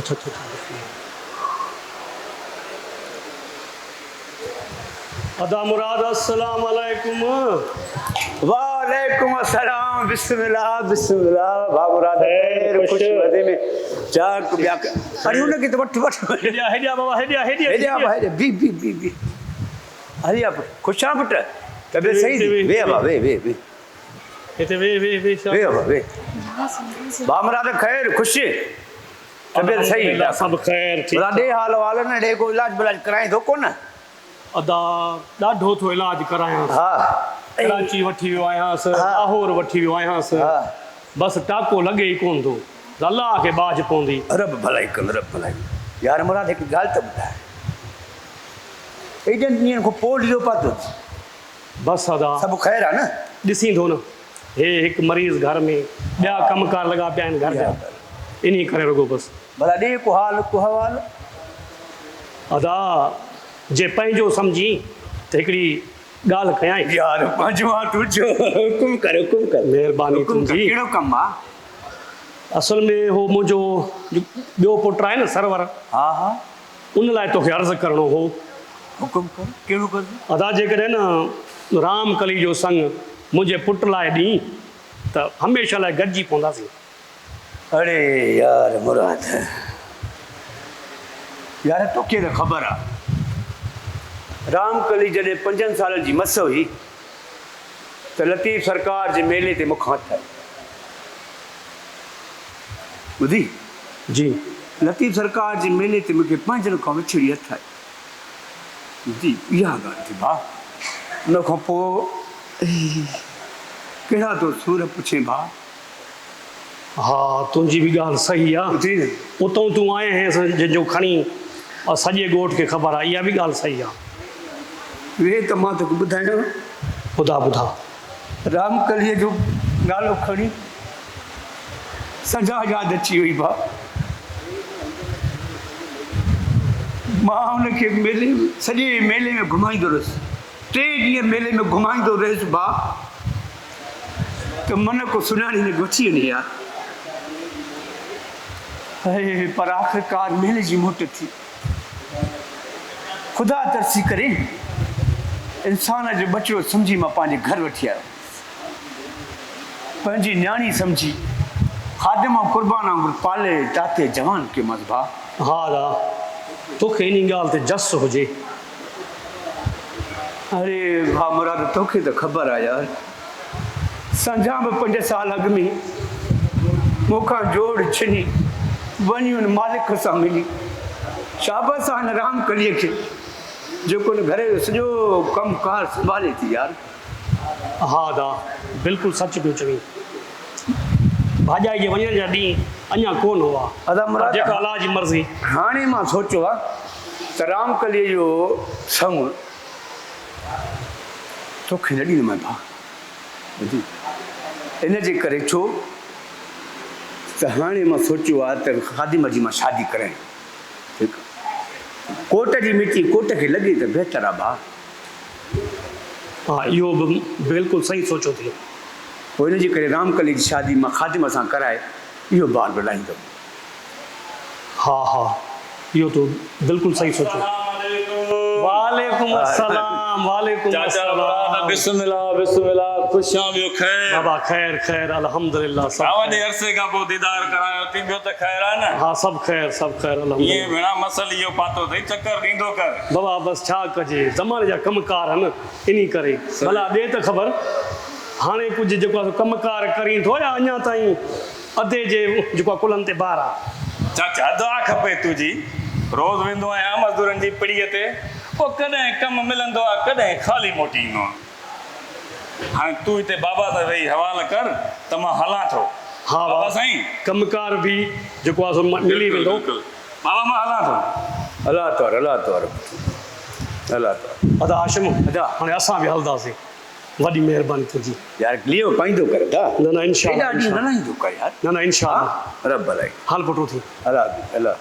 अच्छा अच्छा अदा मुराद अस्सलाम वालेकुम। वालेकुम अस्सलाम। बिस्मिल्लाह बिस्मिल्लाह। बाबूराद खैर खुश मजे में चाक ब्या अरे उन के तो वठ वठ हेडिया हेडिया बाबा हेडिया हेडिया हेडिया भाई बी बी बी बी अरे आप खुशा पुट तबे सही थी वे बाबा वे इते वे बाबा वे बाबूराद खैर खुशी तबे सही सब खैर ठीक राडे हाल वाल न डे को इलाज बलाज कराई दो को न अदा ॾाढो थो इलाज करायां। हां कराची वठी वियो आहियांसि, लाहौर वठी वियो आहियांसि, बसि टाको लॻे ई कोन थो। अलाह खे बाज पवंदी। रब भलाई कल रब भलाई। यार मुराद हिकु ॻाल्हि त ॿुधाए एॾनि ॾींहंनि खां पोइ लियो पातो बसि अदा सभु ख़ैरु आहे न? ॾिसींदो न हे हिकु मरीज़ घर में ॿिया कमकार लॻा पिया आहिनि घर जा, इन करे रुगो बसि। भला ॾे को हाल को हवाल अदा जे पंहिंजो सम्झी त हिकिड़ी ॻाल्हि कयां। यार पंहिंजो तुंहिंजो हुकुम कर महिरबानी तुंहिंजी। कहिड़ो कमु आहे? असल में हो मुंहिंजो ॿियो पुटु आहे न सरवर, हा उन लाइ तोखे अर्ज़ु करिणो हो। हुकुम कर कहिड़ो कर? अदा जेकॾहिं न राम कली जो संग मुंहिंजे पुट लाइ ॾीं त हमेशह लाइ गॾिजी पवंदासीं। अरे यार मुराद यार तोखे त ख़बर आहे रामकली जॾहिं 5 सालनि जी मस हुई त लतीफ़ सरकार जे मेले ते मूंखां हथ ॿुधी जी लतीफ़ सरकार जे मेले ते मूंखे 5 खां विछड़ी हथ आई जी इहा ॻाल्हि थी भाउ। उन खां पोइ कहिड़ा तो सूर पुछे भाउ? हा तुंहिंजी बि ॻाल्हि सही आहे। उतां तूं आए हैं जंहिंजो खणी सॼे ॻोठ खे ख़बर आहे, इहा बि ॻाल्हि सही आहे। वे त मां तोखे ॿुधायां ॿुधा रामकलीअ जो नालो खणी सजा यादि अची वई भाउ। मां हुनखे मेले सॼे मेले में घुमाईंदो रहियुसि, 3 ॾींहं मेले में घुमाईंदो रहियुसि भाउ त मन को सुञाणी ने अची वञे यार। पर आख़िरकार मेले जी मोट थी। ख़ुदा तरसी करे इंसान जो बचिड़ो सम्झी मां पंहिंजे घर वठी आयो, पंहिंजी न्याणी सम्झी खादिम कुर्बान वांगुरु पाले टाते जवान के मस भाउ। हा दा तोखे इन ॻाल्हि ते जस हुजे। अरे भाउ मुराद तोखे त ख़बर आहे यार संझा बि 5 साल अॻु में मूंखां जोड़ छिनी वञी हुन मालिक सां मिली शाबस आहे हिन रामकलीअ खे जेको न घर जो सॼो कमु कार संभाले थी यार। हा दा बिल्कुलु सच पियो चवीं। भाॼाई जे वञण जा ॾींहं अञा कोन हुआ। अदा मुराद जेका अलाह जी मर्ज़ी। हाणे मां सोचियो आहे त रामकलीअ जो संग तोखे न ॾींदोमांइ भाउ। इन जे करे छो त हाणे मां सोचियो आहे त ख़ादिम जी मां शादी करायां। ठीकु आहे कोट जी मिटी कोट खे लॻे त बहितर आहे भाउ। हा इहो बि बिल्कुलु सही सोचो थी। पोइ इन जे करे रामकली जी शादी मां ख़ादिम सां कराए इहो बार बलाईंदुमि। हा इहो तो बिल्कुलु सही सोचो। वालेकुम अस्सलाम वालेकुम अस्सलाम। बिस्मिल्लाह बिस्मिल्लाह। खुशां बियो खैर बाबा खैर अल्हम्दुलिल्लाह। सावने अरसे का पोइ दीदार करायो थी बियो त खैर आहे न? हाँ सब खैर ये अल्हम्दुलिल्लाह। भेणा मसल इहो पातो अथई चक्कर ॾींदो कर। बाबा बस छा कजे ज़माने जा कमकार आहिनि इन करे भला ॾे त ख़बर। हाणे कुझु जेको आहे कमकार करी थो या अञा ताईं अधे जे जेको आहे कुलनि ते ॿार आहे। चाचा दुआ खपे तुंहिंजी। रोज़ वेंदो आहियां मज़दूरनि जी पिड़ीअ ते, पोइ कॾहिं कमु मिलंदो आहे कॾहिं ख़ाली मोटी ईंदो आहे। हाणे तूं हिते बाबा सां वेही हवाल कर त मां हलां थो। हा बाबा साईं कमकार बि जेको आहे सो मिली वेंदो। बाबा मां हलां थो। अलाह तौर अदा हाशिम हाणे असां बि हलंदासीं। वॾी महिरबानी तुंहिंजी यार लियो पाईंदो कर दा न इंशाअल्लाह न ईंदो कर यार। न इंशाअल्लाह रब भलाई हाल पुटो थी। अलाह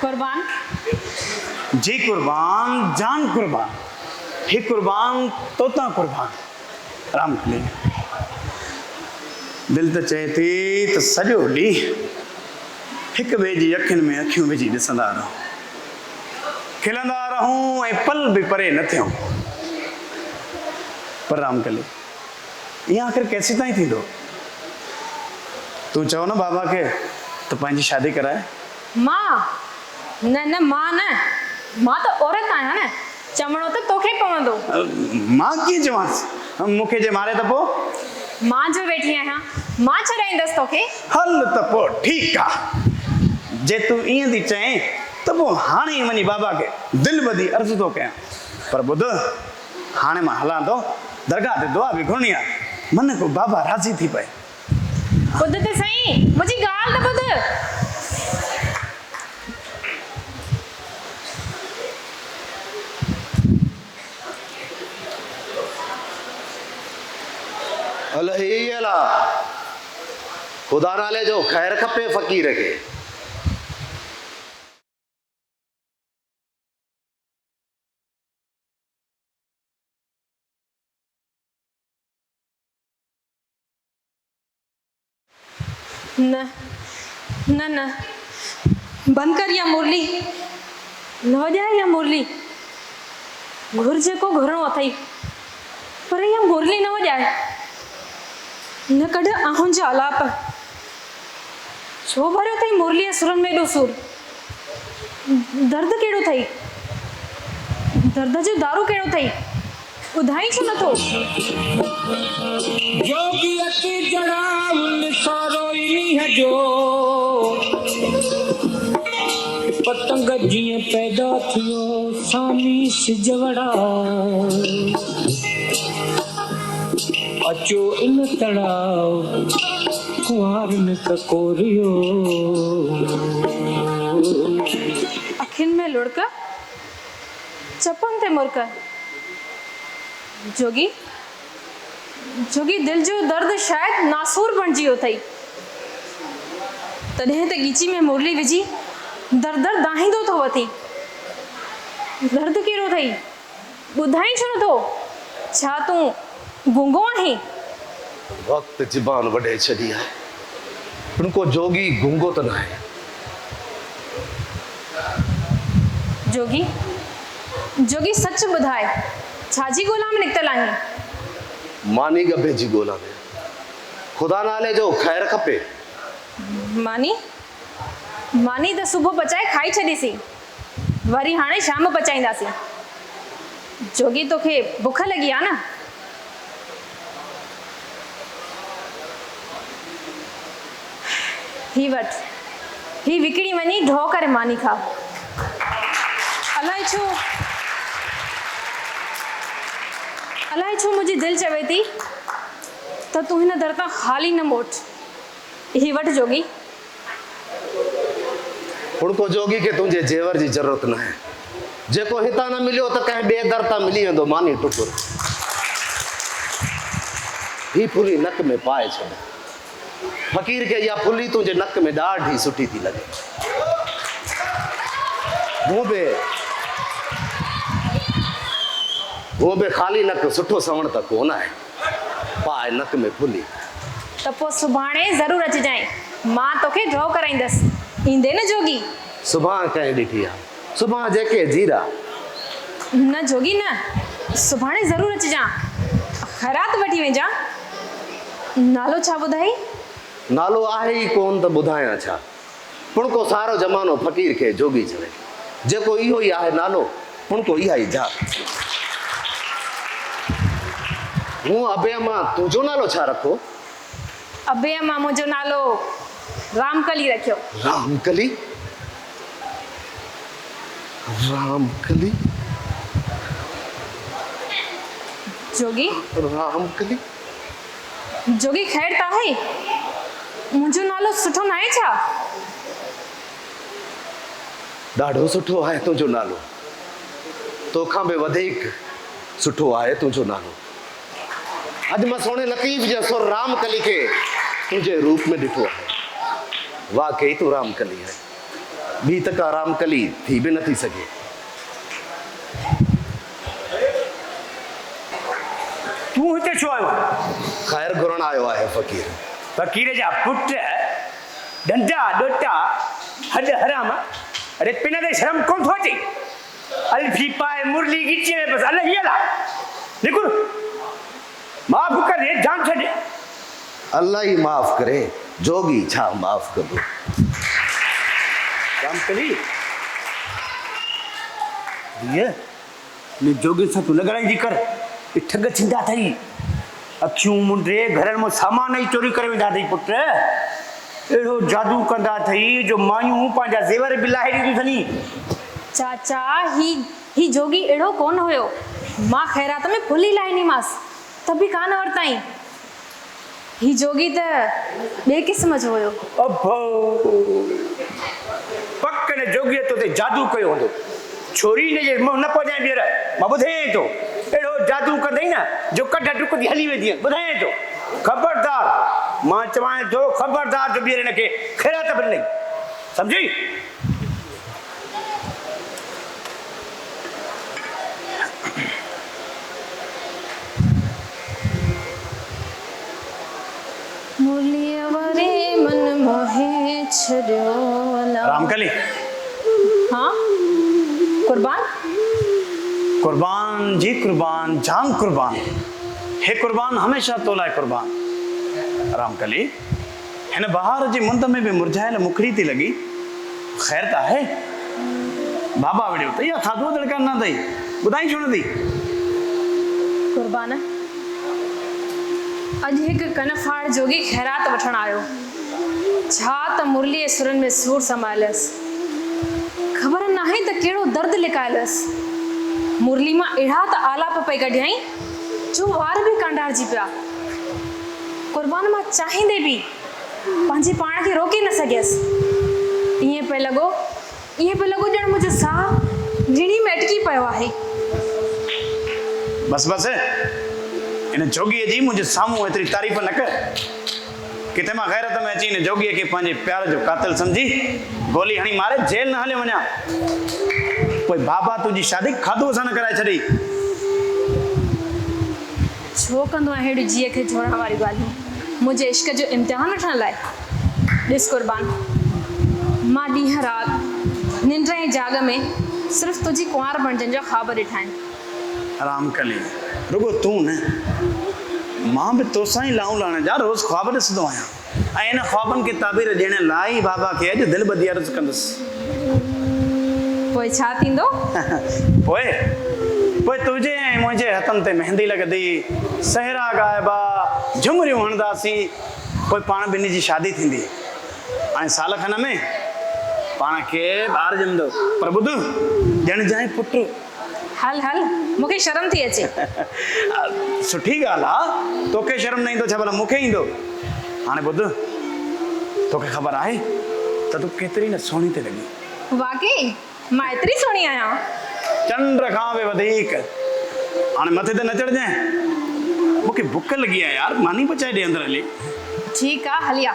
कुर्बान जी कुर्बान जान कुर्बान हे कुर्बान तोता कुर्बान राम कली दिल तो चए थी त सॼो ॾींहुं हिक ॿिए जी अखियुनि में अखियूं विझी ॾिसंदा रहूं, खिलंदा रहूं ऐं पल बि परे न थियूं। पर राम कली ईअं आख़िर केसीं ताईं थींदो? तूं चओ न बाबा खे त पंहिंजी शादी कराए। मां न मां त औरत आहियां न, चवणो त तोखे पवंदो। मां कीअं चवांसि, मूंखे जे मारे त पोइ? मां जो वेठी आहियां, मां छॾाईंदसि तोखे। हल त पोइ ठीकु आहे, जे तूं ईअं थी चएं त पोइ हाणे ई वञी बाबा खे दिलि ॿधी अर्ज़ु थो कयां। पर ॿुध, हाणे मां हलां थो, दरगाह ते दुआ बि घुरणी आहे, मन को बाबा राज़ी थी पए। ॿुध त सही, मुंहिंजी ॻाल्हि त ॿुध। अला खुदा नाले जो ख़ैर खपे फ़क़ीर खे। न न न बंदि कर या मुरली, न वॼाए या मुरली। घुर जेको घुरणो अथई, पर इहा मुरली न वॼाए। न कढ आहुनि जा आलाप, छो भरियो अथई मुरलीअ सुरनि में एॾो सूर? दर्द कहिड़ो अथई? दर्द जो दारू कहिड़ो अथई? ॿुधाई छो नथो? पतंग जीअं पैदा थियो सामी सिजवड़ा, अचो इन तड़ाव कुंवार में ककोरियो। अखियुनि में लुड़क, चपन ते मुर्क। जोगी जोगी दिल जो दर्द शायदि नासूर बणिजी वियो अथई, तॾहिं त ॻीची में मुरली विझी दर दर दाहींदो थो वठी। दर्द कहिड़ो अथई? ॿुधाई छो नथो? छा तूं गुंगो आहीं? वक़्त ज़बान वॾे छॾी आहे, उनको जोगी गुंगो त न आहे। जोगी जोगी सच ॿुधाए, छाजी ॻोल्हा में निकितल आहीं? मानी गभे जी ॻोल्हा में, खुदा नाले जो ख़ैर खपे। मानी मानी त सुबुह पचाए खाई छॾीसीं, वरी हाणे शाम पचाईंदासीं। जोगी तोखे बुख लॻी आहे न? ही वठ, ही विकिणी वञी ढो करे मानी खा। अलाए छो मुंहिंजी दिलि चवे थी त तूं हिन दर तां ख़ाली न मोट। ही वठ जोगी। उनको जोगी के तुंहिंजे जेवर जी ज़रूरत न आहे, जेको हितां न मिलियो त कंहिं ॿिए दर तां मिली वेंदो। मानी टुकुर ही फुली नक में पाए छॾ। फ़क़ीर खे इहा फुली तुंहिंजे नक में ॾाढी सुठी थी लॻे। वो बि ख़ाली नक सुठो सवण त कोन आहे, पाए नक में फुली। त पोइ सुभाणे ज़रूरु अचिजांइ, मां तोखे ड्रॉ कराईंदसि। ईंदे न जोगी? सुभाणे कंहिं ॾिठी आहे? सुभाणे जेके जीरा। न जोगी न, सुभाणे ज़रूरु अचिजांइ, ख़ैरात वठी वञिजां। नालो छा ॿुधाई? नालो आहे ई कोन त ॿुधायां छा। पुणको सारो ज़मानो फ़क़ीर खे जोगी चवे, जेको इहो ई आहे नालो, पुणको इहा ई जा। हूं अबे मां तुंहिंजो नालो छा रखो? अबे मां मुंहिंजो नालो रामकली रखियो। रामकली? रामकली? जोगी रामकली? जोगी ख़ैर त आहे? मुंहिंजो नालो सुठो न आहे छा? ॾाढो सुठो आहे तुंहिंजो नालो, तोखां बि वधीक सुठो आहे तुंहिंजो नालो। अॼु मां सोने लतीफ़ जे सुर रामकली खे तुंहिंजे रूप में ॾिठो आहे। वाकई तूं रामकली आहे, ॿी त का रामकली थी बि नथी सघे। तूं हिते छो आयो आहे? ख़ैर घुरण आयो आहे फ़क़ीर। फ़क़ीर जा पुट डंडा ॾोटा हॾ हराम। अरे पिन ते शर्म कोन थो अचे? अल्फी पाए मुरली गिचे में बस अल्लाह ही अला निकुर माफ़ कर दे जान छॾ। अल्लाह ही माफ़ करे, जोगी छा माफ़ कबो। रामकली ये ने जोगी सां तूं न ॻाल्हाइजी कर। ये ठग थींदा अथई। अखियूं मुंडे घर में सामान ही चोरी करे वेंदा अथई पुट। अहिड़ो जादू कंदा अथई जो मायूं पंहिंजा ज़ेवर बि लाहे ॾींदियूं अथनी। चाचा ही जोगी अहिड़ो कोन हुयो। मां ख़ैरात में फुल ई लाहींदीमांसि त बि कान वरिताई। ही जोगी त ॿिए क़िस्म जो हुयो। अभो पक ने जोगीअ तो ते जादू कयो हूंदो। छोरी ने जे मुंहुं न पहुचाए ॿीहर मां ॿुधाए थो। अहिड़ो जादू कंदई न जो कढ टुकदी हली वेंदी ॿुधाए थो। खबरदार मां चवां थो खबरदार जो ॿीहर हिनखे ख़ैरात बि ॾिनई सम्झी। मुरलीअ वरे मन मोहे छॾियो अला। रामकली हाँ कुर्बान कुर्बान जी कुर्बान जाम कुर्बान हे कुर्बान हमेशा तो लाइ कुर्बान। रामकली हिन बहार जी मुंद में भी मुरझायल मुखड़ी थी लगी। ख़ैर त आहे बाबा विड़ियो अथई या खाधो दड़का न अथई ॿुधाई छो न थी। कुर्बान अॼु हिकु कनफाड़ जोगी ख़ैरात वठण आयो। छा त मुरलीअ सुरनि में सूर संभालियसि। ख़बर नाहे त कहिड़ो दर्द लिकायलसि। मुरली मां अहिड़ा त आलाप पई कढियई जो वार बि कांडारजी पिया। कुर्बान मां चाहींदे बि पंहिंजे पाण खे रोके न सघियसि। ईअं पियो लॻो ॼण मुंहिंजो साहु गिणी में अटकी पियो आहे। बस बस इन जोगीअ जी मुंहिंजे साम्हूं एतिरी तारीफ़ न कर। किथे मां ग़ैरत में अची इन जोगीअ खे पंहिंजे प्यार जो कातिल सम्झी गोली हणी मारे जेल न हलियो वञा। पोइ बाबा तुंहिंजी शादी खाधो सां न कराए छॾी। छो कंदो आहे अहिड़ी जीअ खे जोड़ण वारी ॻाल्हियूं मुंहिंजे इश्क जो इम्तिहान वठण लाइ। ॾिस कुर्बान मां ॾींहं राति निंड ऐं जाग में सिर्फ़ु तुंहिंजी कुंवार बणजण जा ख़्वाब ॾिठा आहिनि। रामकली रुगो तूं न मां बि तोसां ई लाऊं लाणे जा रोज़ ख़्वाब ॾिसंदो आहियां ऐं इन ख़्वाबनि खे ताबीर ॾियण लाइ बाबा खे अॼु दिलि ॿधी अर्ज़ु कंदुसि। पोइ छा थींदो? पोइ तुंहिंजे ऐं मुंहिंजे हथनि ते मेहंदी लॻंदी सहरा ॻाइबा झुमरियूं हणंदासीं। पोइ पाण ॿिन्ही जी शादी थींदी ऐं साल खन में पाण खे ॿार ॼमंदो। पर ॿुध ॼण जाए पुटु। हल मूंखे शर्म थी अचे। सुठी ॻाल्हि आहे तोखे शर्म न ईंदो छा भला मूंखे ईंदो। हाणे ॿुध तोखे ख़बर आहे त तूं केतिरी न सुहिणी थी लॻी। वाकई मां एतिरी सुहिणी आहियां? चंड खां बि वधीक। हाणे मथे ते न चढ़जांइ मूंखे बुख लॻी आहे यार मानी पचाए ॾे अंदरि हली। ठीकु आहे हली आ।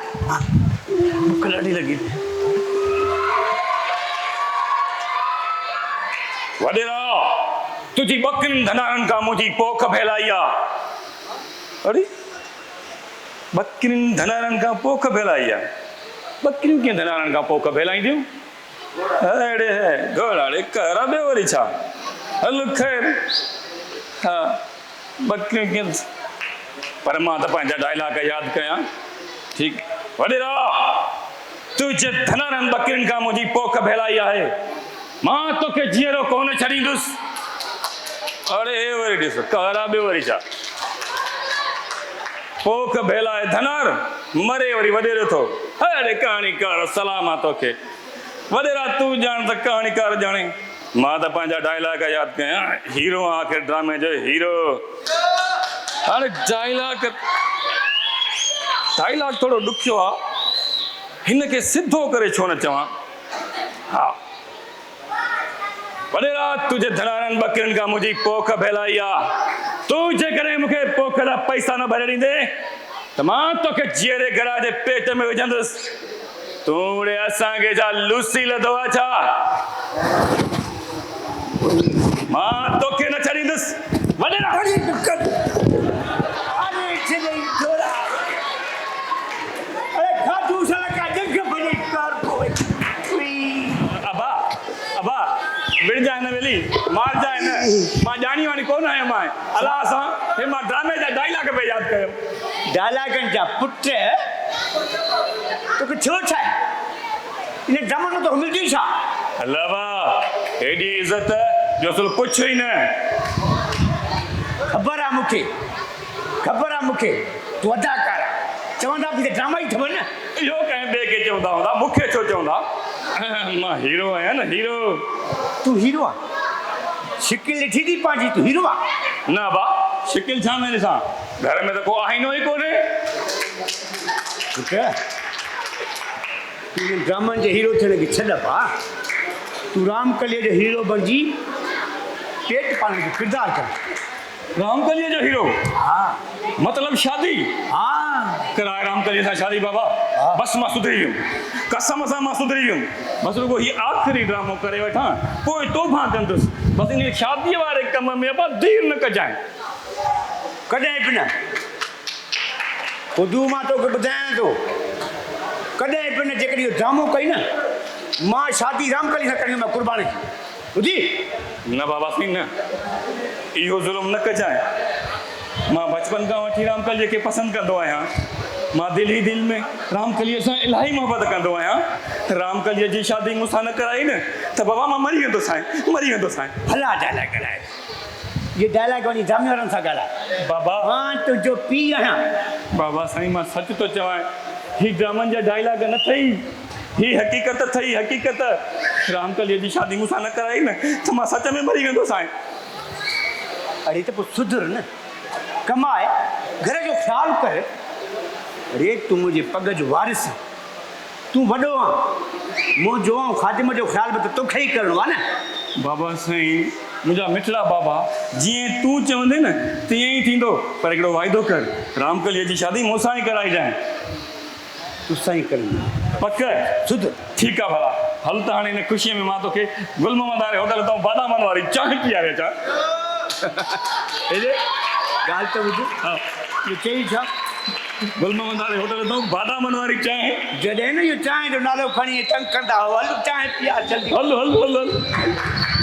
बुख ॾाढी लॻी। वॾेरा तुझी बकरियुनि धनारनि खां मुंहिंजी पोख फैलाई आहे। अरे बकरियुनि धनारनि खां पोख फैलाई आहे। बकरियूं कीअं धनारनि खां पोख फैलाईंदियूं? अड़े घोड़ाड़े कर बे वरी छा। हल ख़ैर हा बकरियूं कीअं। पर मां त पंहिंजा डायलॉग यादि कयां। ठीकु वॾेरा तुझे धनारनि बकरियुनि खां मुंहिंजी पोख फैलाई आहे। मां तोखे जीअरो कोन छॾींदुसि। अरे वरी ॾिस कारा बि वरी छा। पोख फैलाए धनार मरे वरी वॾेरो थो। अरे कहाणीकार सलाम आहे तोखे। वॾेरा तूं ॼाण त कहाणीकार ॼाणे। मां त पंहिंजा डायलॉग यादि कयां। हीरो आख़िर ड्रामे जो हीरो। हाणे डायलॉग थोरो ॾुखियो आहे हिनखे सिधो करे छो न चवां। हा वॾेरा तुंहिंजे धनारनि बकरियुनि खां मुंहिंजी पोख फैलाई आहे। तूं जेकॾहिं मूंखे पोख जा पैसा न भरे ॾींदे त मां तोखे जीअरे घरा जे पेट में विझंदुसि। तूं उड़े असांखे छा लूसी लधो आहे छा? मां तोखे न छॾींदुसि। वॾेरा कली मार जाए न मां जानी वानी कोन आया मां अल्लाह सा हे मां ड्रामे जा डायलॉग पे याद कयो डायलॉगन जा पुट तो के छो छा इन ड्रामा तो मिलजी छा अल्लाह वाह एडी इज्जत जो सल कुछ ही न खबर आ मुखे तू अदाकार चवंदा भी ड्रामा ही खबर न यो कहीं बे के चवंदा होंदा मुखे छो चवंदा मां हीरो आया न हीरो तू हीरो आ शिकिल ॾिठी थी पंहिंजी तू हीरो आ ना बा शिकिल छा मेरे सा घर में तो को आईनो ही कोने ठीक है तू ड्रामा जे हीरो थियण खे छॾ पा तू रामकलीअ जो हीरो बणिजी पेट पालण जो किरदार कर रामकलीअ जो हीरो हाँ मतलब शादी हाँ कराए रामकलीअ सां शादी बाबा बस मां सुधरी वियुमि कसम सां मां सुधरी वियुमि बस रुगो ही आखिरी ड्रामो करे वठां पोइ तोहफा कंदुसि बस इन शादीअ वारे कम में बस देर न कजाए कॾहिं बि न ख़ुदि मां तोखे ॿुधायां थो कॾहिं बि न जेकॾहिं इहो ड्रामो कई न मां शादी रामकली सां करी मां क़ुर्बानी थी ॿुधी न बाबा साईं न इहो ज़ुल्म न कजाए मां बचपन खां वठी रामकलीअ खे पसंदि कंदो आहियां मां दिल ही दिल में रामकलीअ सां इलाही मोहबत कंदो आहियां रामकलीअ जी शादी मूंसां न कराई न त बाबा मां मरी वेंदुसि भला डायलॉग ॻाल्हाए ये डायलॉग वञी ड्रामे वारनि सां ॻाल्हाए बाबा मां तुंहिंजो पीउ आहियां बाबा साईं मां सच थो चवां ही ड्रामनि जा डायलॉग न अथई ही हक़ीक़त अथई हक़ीक़त रामकलीअ जी शादी मूंसां न कराई न त मां सच में मरी वेंदुसि अरे त पोइ सुधर न कमाए घर जो ख़्यालु कर अरे तूं मुंहिंजे पग जो वारिस आहे तूं वॾो आहे मुंहिंजो ऐं ख़ादिम जो ख़्यालु बि त तोखे ई करिणो आहे न बाबा साईं मुंहिंजा मिठड़ा बाबा जीअं तूं चवंदे न तीअं ई थींदो पर हिकिड़ो वाइदो कर रामकलीअ जी शादी मूंसां ई कराई जाए तूं साईं कर पक सुधर ठीकु आहे भला हल त हाणे हिन ख़ुशीअ में मां तोखे गुल मोहम्मद वारे होटल तां बादामन वारी चांहि पीआरे अचां हेॾे ॻाल्हि त ॿुध हा इहो चई छा गुल मोहम्मद वारे होटल तां बादामन वारी चांहि जॾहिं न इहो चांहि जो नालो खणी तंग कंदा हुआ हल चांहि पीआ जल्दी हल हल हल हल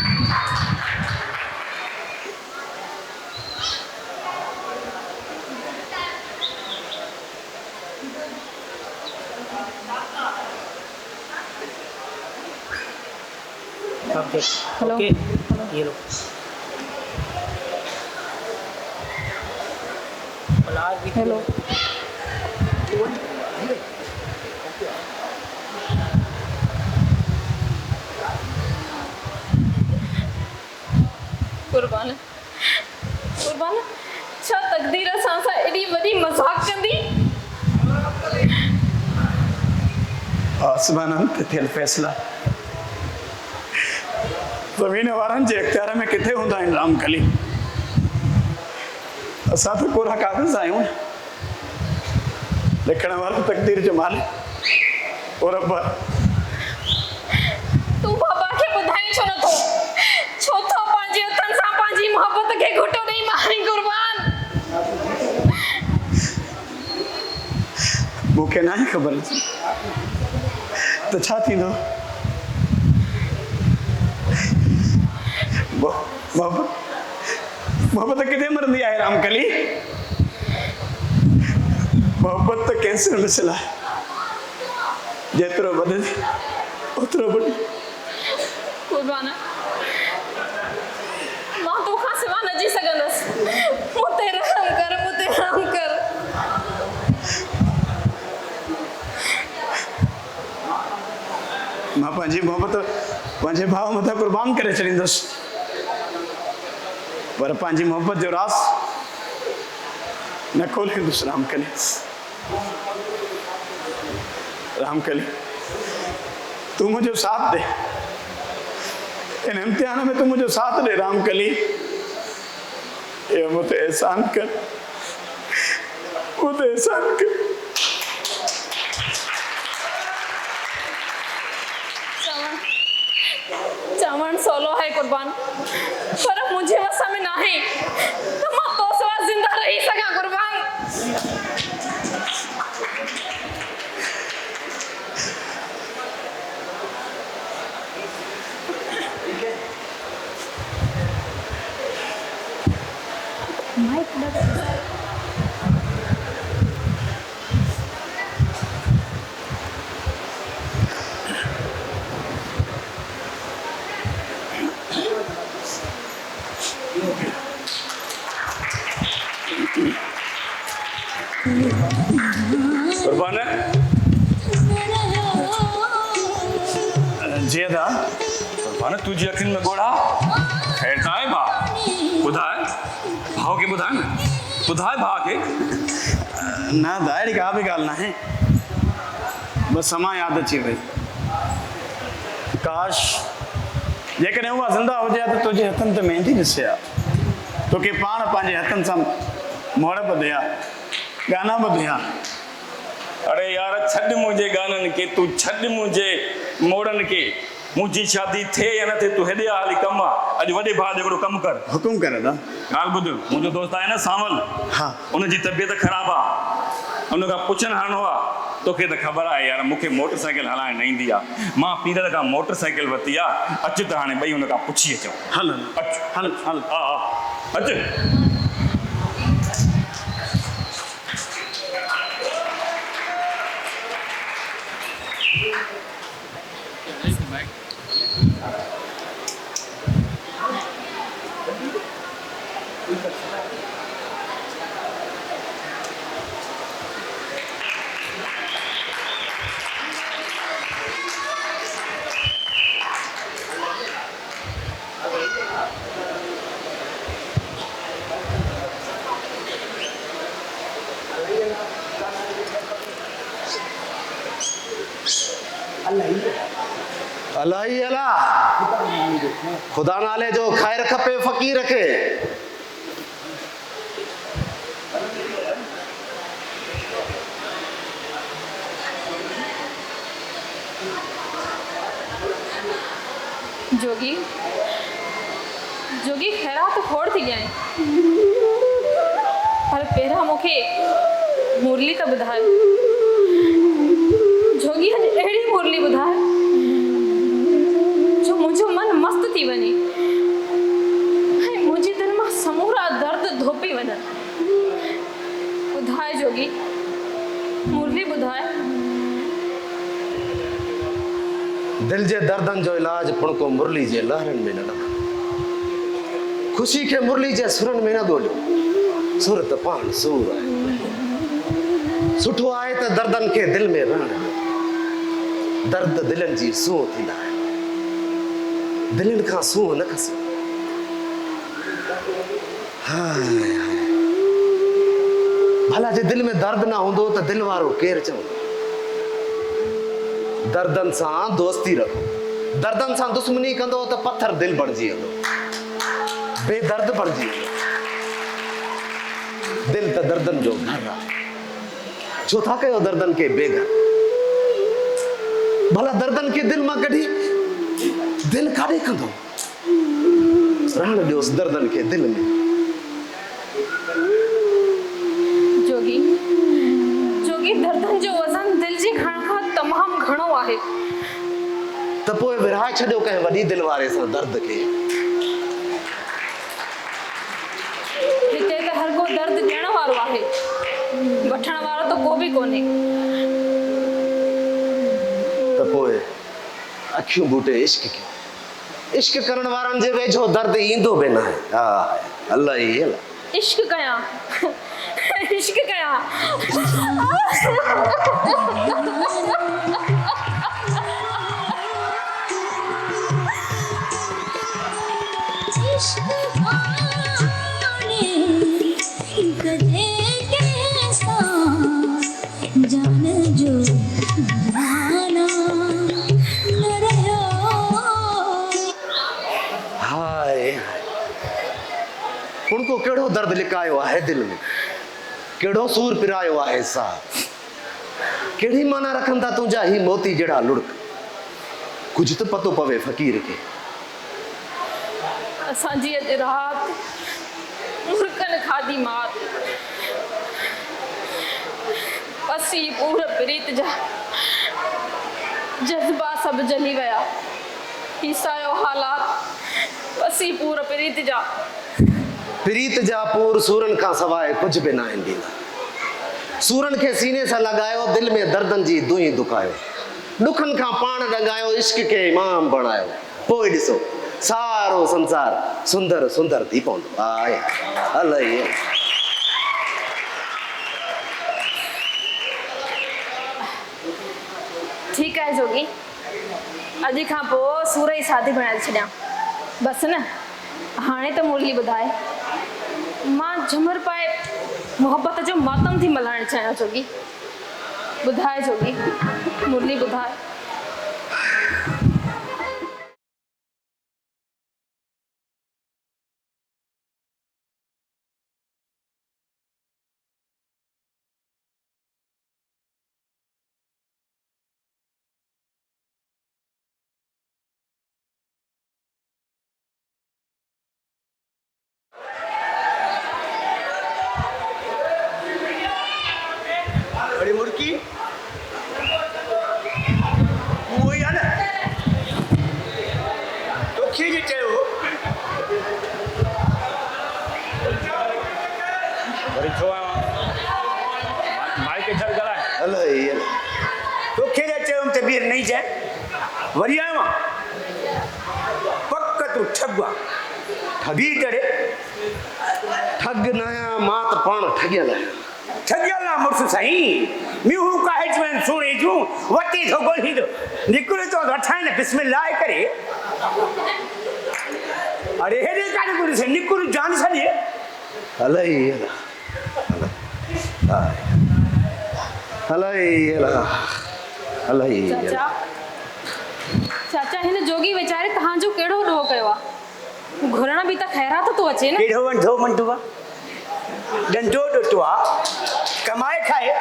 हेलो ये लो हेलो कुर्बान छा तकदीर सां एॾी वॾी मज़ाक कंदी आसमाननि ते थियल फ़ैसिला ज़मीन वारनि जे इख़्तियार में किथे हूंदा आहिनि रामकली असां त कोरा काग़ज़ आहियूं लिखण वारो तकदीर जो मालिक ओ रब तूं बाबा खे ॿुधाई छो नथो छो थो पंहिंजे हथनि सां पंहिंजी मोहबत खे घुटो ॾेई मारी कुर्बान मूंखे न आहे ख़बर त छा थींदो मोहब्बत किथे मरंदी आहे रामकली मोहब्बत त कैंसर मिसल आहे जेतिरो वधे ओतिरो वॾी कुर्बान मां तोखां सिवा न जी सघंदसि मूं ते रहम कर मां पंहिंजी मोहब्बत पंहिंजे भाउ मथां क़ुर्बान करे छॾींदुसि पर पंहिंजी मोहब्बत जो राज़ न खोलींदुसि रामकली तूं मुंहिंजो साथ ॾे इन इम्तिहान में तूं मुंहिंजो साथ ॾे रामकली इहो मूं ते एहसान कर चवण सवलो है कुर्बान पर मुझे वस में ना है तो मैं तो सिवा जिंदा रही सका कुर्बान कुर्बान जी दा कुर्बान तुझी अखिन में गोड़ा खैर त आहे भा ॿुधाए भाउ खे ॿुधाए न ॿुधाए भाउ खे ना दा अहिड़ी का बि ॻाल्हि न आहे बसि समा यादि अची वई काश जेकॾहिं उहा ज़िंदा हुजे हा त तुंहिंजे हथनि ते मेहंदी ॾिसे हा तोखे पाण पंहिंजे हथनि सां मोड़ बि ॾिया गाना बि ॾिया अरे यार छॾ मुंहिंजे गाननि खे तूं छॾ मुंहिंजे मोड़नि खे मुंहिंजी शादी थिए या न थिए तूं हेॾे हाली कमु आहे अॼु वॾे भाउ जो हिकिड़ो कमु कर हुकुम करे दा ॻाल्हि ॿुध मुंहिंजो दोस्त आहे न सावल हा उनजी तबियत ख़राबु आहे उन खां पुछणु हणो आहे तोखे त ख़बर आहे यार मूंखे मोटर साइकिल हलाइण न ईंदी आहे मां पीरल खां मोटर साइकिल वरिती आहे अचु त हाणे ॿई हुन खां पुछी अचूं हल अचु हल हल हा हा अचु अलाही अला खुदा नाले जो ख़ैर खपे फ़कीर खे जोगी जोगी ख़ैरात खोड़ थी गया पर पहिरां मूंखे मुरली त ॿुधाए जोगी अॼु अहिड़ी मुरली ॿुधाए जो मुंहिंजो मन मस्तु थी वञे ऐं मुंहिंजी दिलि मां समूरा दर्द धोपी वञनि ॿुधाए जोगी मुरली ॿुधाए दिल जे दर्दनि जो इलाज पुण को मुरली जे लहरनि में न लॻा ख़ुशी खे मुरली जे सुरनि में न ॻोल्हियो सुर त पाण सूर आहे सुठो आहे त दर्दनि खे दिलि में रहणु दर्द दिलनि जी सूंह थींदा आहिनि दिलनि खां सूंह न खसे हाय हाय भला जे दिलि में दर्द न हूंदो त दिलि वारो केरु चवंदो दर्दनि सां दोस्ती रखो दर्दनि सां दुश्मनी कंदो त पत्थर दिलि बणिजी वेंदो बेदर्द बणिजी वेंदो दिलि त दर्दनि जो घर आहे छो था कयो दर्दनि खे बेघर भला दर्दनि खे दिलि मां कढी दिलि काॾे कंदो रहण ॾियोसि दर्दनि खे दिलि में जोगी जोगी दर्दनि जो वज़न दिलि जी खण खां तमामु घणो आहे त पोइ विरहाए छॾियो कंहिं वॾी दिलि वारे सां दर्द खे हिते त हर को दर्द ॾियण वारो आहे वठण वारो त को बि कोन्हे त पोइ अखियूं बूटे इश्क कयो इश्क करण वारनि जे वेझो दर्द ईंदो बि न आहे हा अलाही अलाह इश्क कयां इश्क कयां जान जो गाना न रहो हाय उनको कहिड़ो दर्द लिकायो आहे दिलि में कहिड़ो सूर पिरायो आहे सा कहिड़ी माना रखनि था तुंहिंजा ही मोती जहिड़ा लुड़क कुझु त पतो पवे फ़क़ीर खे असांजी अॼु राति मुर्कनि खाधी मात पसी पूर प्रीत जा जज़्बा सभु जली विया हीसायो हालात पसी पूर प्रीत जा प्रीत जा पूर सूरन का सवाए कुछ भी ना ईंदी सूरन के सीने से लगायो दिल में दर्दन जी दुई दुखायो दुखन का पान रंगायो इश्क के इमाम बनायो पोइ ॾिसो सारो संसार सुंदर सुंदर थी पवंदो आए अलाही ठीक है जोगी अॼु खां पोइ सूर जी शादी बणाए छॾियां बसि न। हाणे त मुरली ॿुधाए मां झुमर पाए मोहब्बत जो मातम थी मल्हाइणु चाहियां जोगी। ॿुधाए जोगी मुरली ॿुधाए। अरे मुर्की वो ही है ना तो खींच चलो वरी छो आयो माइक खे छॾ ॻाल्हाए अलाही तो खींच चलो तबीर नहीं जाए वरी आयो पक्का तू ठगवा ठगी करे ठग नया मात पाण ठगियल है ठगियल मुर्स साईं म्यू काहे में सुणी जूं वती तो गोली दो निकुल तो अठाने बिस्मिल्लाह करे अरे हेरे काने गुरु से निकुल जान सलिए अलाही अलाही अलाही चाचा चाचा हिन जोगी वीचारे तव्हांजो कहिड़ो ॾोह कयो आहे घुरण बि त ख़ैरात थो अचे न। केड़ो वंडो मंडुआ डंडो डटुआ कमाए खाए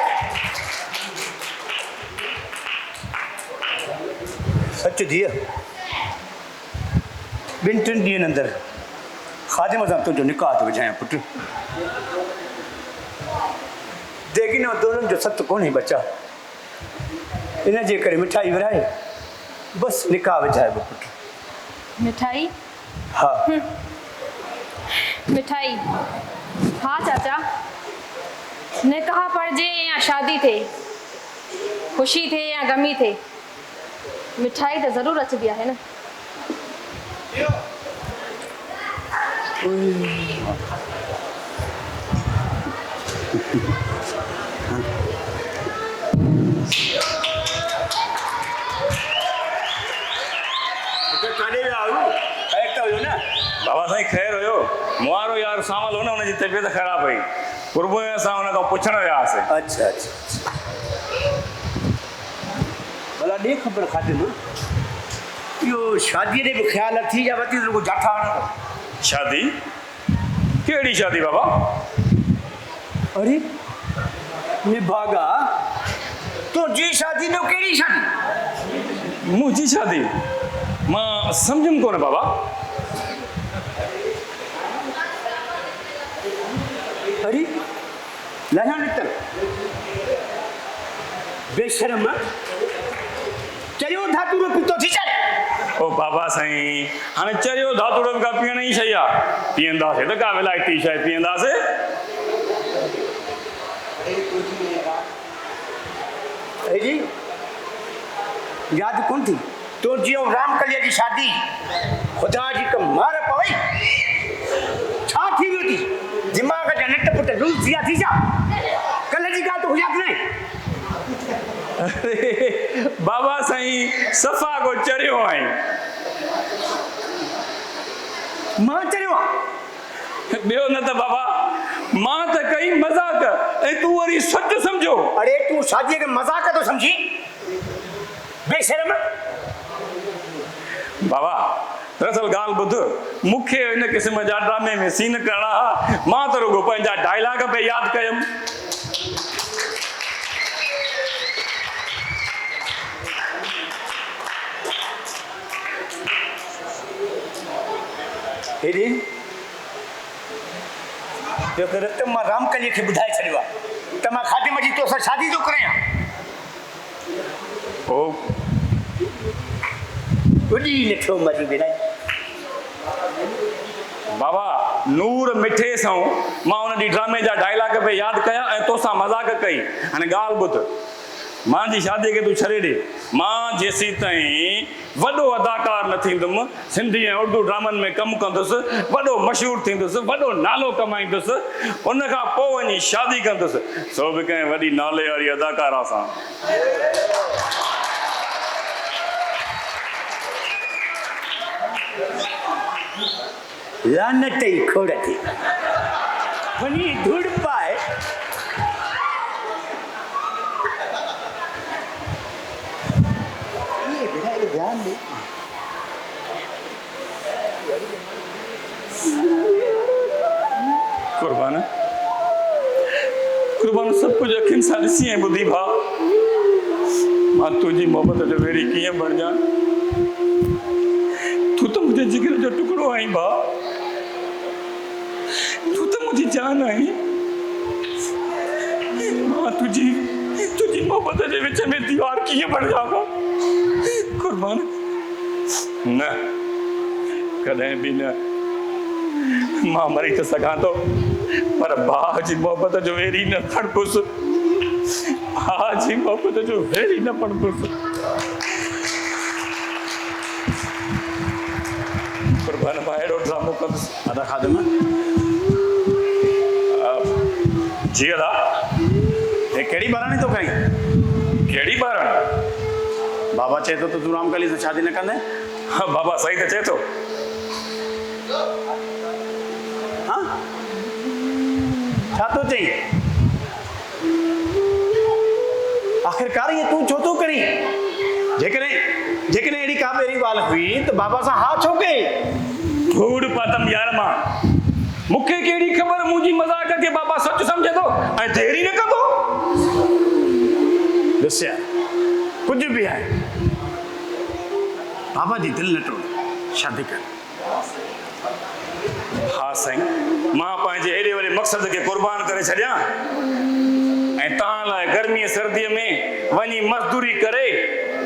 सच दिया बिन टिन ॾींहंनि अंदरि खादिम सां तुंहिंजो निकाह थो विझायां पुटु लेकिन दोनों जो सत कोन्हे बचा इन जे करे मिठाई विराए बस निकाह विझाए पुटु। मिठाई हाँ मिठाई हाँ चाचा निकाह पड़जे या शादी थे खुशी थे या गमी थे मिठाई तो जरूर अचबी है ना। बाबा साईं ख़ैर हुयो मुआरो यार सामल हो न हुनजी तबियत ख़राब हुई कुर्बो असां हुन खां पुछण वियासीं। अच्छा अच्छा भला ॾे ख़बर खाते न इहो शादीअ ॾे बि ख़्यालु थी या वती रुगो जाठा वञो। शादी कहिड़ी शादी बाबा? अरे निभागा तुंहिंजी शादी न कहिड़ी शादी? मुंहिंजी शादी मां सम्झुमि कोन बाबा। अरे लहण निकल बेशरम चरियो धातुरो पीतो थी चाहे ओ बाबा साईं हाणे चरियो धातुड़ो का पीअण जी शइ आहे पीअंदासीं त का विलायती शइ पीअंदासीं। जी याद कोन थी तो जियो रामकलिया जी शादी खुदा जी का मार पवई छा थी वियो थी दिमाग जा नट पुट रूल थिया थी जा कल जी ॻाल्हि तो यादि न अरे बाबा साईं सफ़ा को चरियो आई मां चरियो ॿियो न त बाबा मां त कई मज़ाक ऐं तूं वरी सच सम्झो। अरे तू शादी के मजाक तो समझी बेशरम बाबा दरअसल ॻाल्हि ॿुध मूंखे हिन क़िस्म जा ड्रामे में सीन करणा मां त रुगो पंहिंजा डायलॉग पे यादि कयुमि। हेरी जो कर त मां रामकली खे ॿुधाए छॾियो आहे त मां खादिम जी तोसां शादी थो करियां। ओ उॾी नथो मरी बेटा बाबा नूर मिठे सां मां उन ॾींहुं ड्रामे जा डायलॉग पे यादि कया ऐं तोसां मज़ाक कई। हाणे ॻाल्हि ॿुध, मां जी शादीअ खे तूं छॾे ॾे, मां जेसीं ताईं वॾो अदाकार न थींदुमि, सिंधी ऐं उर्दू ड्रामनि में कमु कंदुसि, वॾो मशहूरु थींदुसि, वॾो नालो कमाईंदुसि, उन खां पोइ वञी शादी कंदुसि, सो बि कंहिं वॾी नाले वारी अदाकारा सां। लानत ई खोड़ थी वञी धूड़ पाए कुर्बान कुर्बान सब कुछ अखियुनि सां ॾिसी ऐं ॿुधी भाउ, मां तुंहिंजी मोहबत जो वेड़ी कीअं बणिजां। तूं त मुंहिंजे जिगर जो टुकड़ो आहीं भाउ, तूं त मुंहिंजी जान आहीं। मां तुंहिंजी मोहबत जे विच में दीवार कीअं बणिजां भाउ? कुर्बान न, कॾहिं बि न। मां मरी त सघां थो, पर भाउ जी मोहबत जो वेरी न फड़पुसि, भाउ जी मोहबत जो वेरी न फड़पुसि। कुर्बान मां अहिड़ो ड्रामो कंदुसि। अदा खादम जी अदा, हे कहिड़ी बाराणी तो कहीं? कहिड़ी ॿारनि? बाबा चए तो तूं रामकली सां शादी न कंदे? हाँ बाबा सही त चए थो। हाँ छा तो चई? आखिरकार ये तू छो तो करी? जेकॾहिं अहिड़ी का पहिरीं ॻाल्हि हुई त बाबा सां हा छो कई? धूड़ पातम यार मां, मूंखे कहिड़ी ख़बर मुंहिंजी मज़ाक खे बाबा सच सम्झे थो ऐं देरी न कंदो। ॾिसिया कुझु बि आहे, बाबा जी दिलि न तोड़, शादी कर। हा साईं, मां पंहिंजे एॾे वॾे मक़सद खे क़ुर्बान करे छॾियां ऐं तव्हां लाइ गर्मीअ सर्दीअ में वञी मज़दूरी करे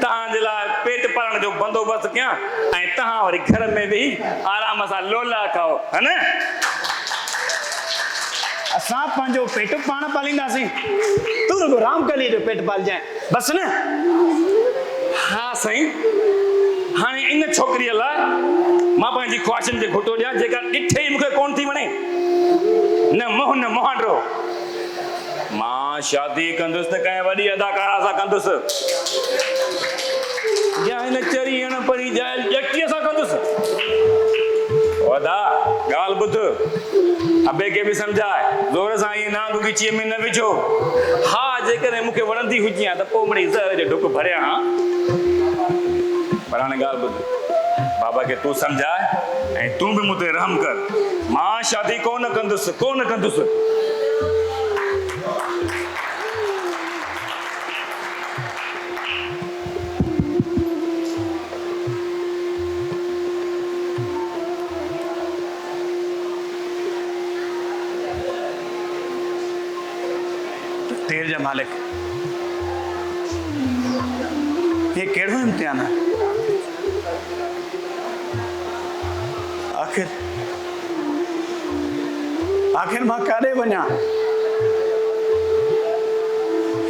तव्हांजे लाइ पेट पालण जो बंदोबस्तु कयां ऐं तव्हां वरी घर में वेही आराम सां लोला खाओ, है न? असां पंहिंजो पेट पाण पालींदासीं, तूं रुगो रामकली जो पेट पालजांइ बसि न। हा साईं, हाणे इन छोकिरीअ लाइ मां पंहिंजी ख्वाहिशनि खे घुटो ॾियां जेका ॾिठे ई मूंखे कोन थी वणे, न मोह न मोहांडो। मां शादी कंदुसि त कंहिं वॾी अदाकारा सां कंदुसि, या हिन चरी अणपढ़ी जाइल ॼटीअ सां कंदुसि। वॾा ॻाल्हि ॿुध, अबे खे बि सम्झाए, ज़ोर सां ईअं नांग ॻीचीअ में न विझो। हा जेकॾहिं मूंखे वणंदी हुजे हा त पोइ मिड़ी ज़हर जो ढुक भरियां हा, पर हाणे ॻाल्हि ॿुध, बाबा खे तूं सम्झाए ऐं तूं बि मूं ते रहम कर। मां शादी कोन कंदुसि। तेर जा मालिक, ये कहिड़ो इम्तिहान है? आखिर मां काॾे वञा?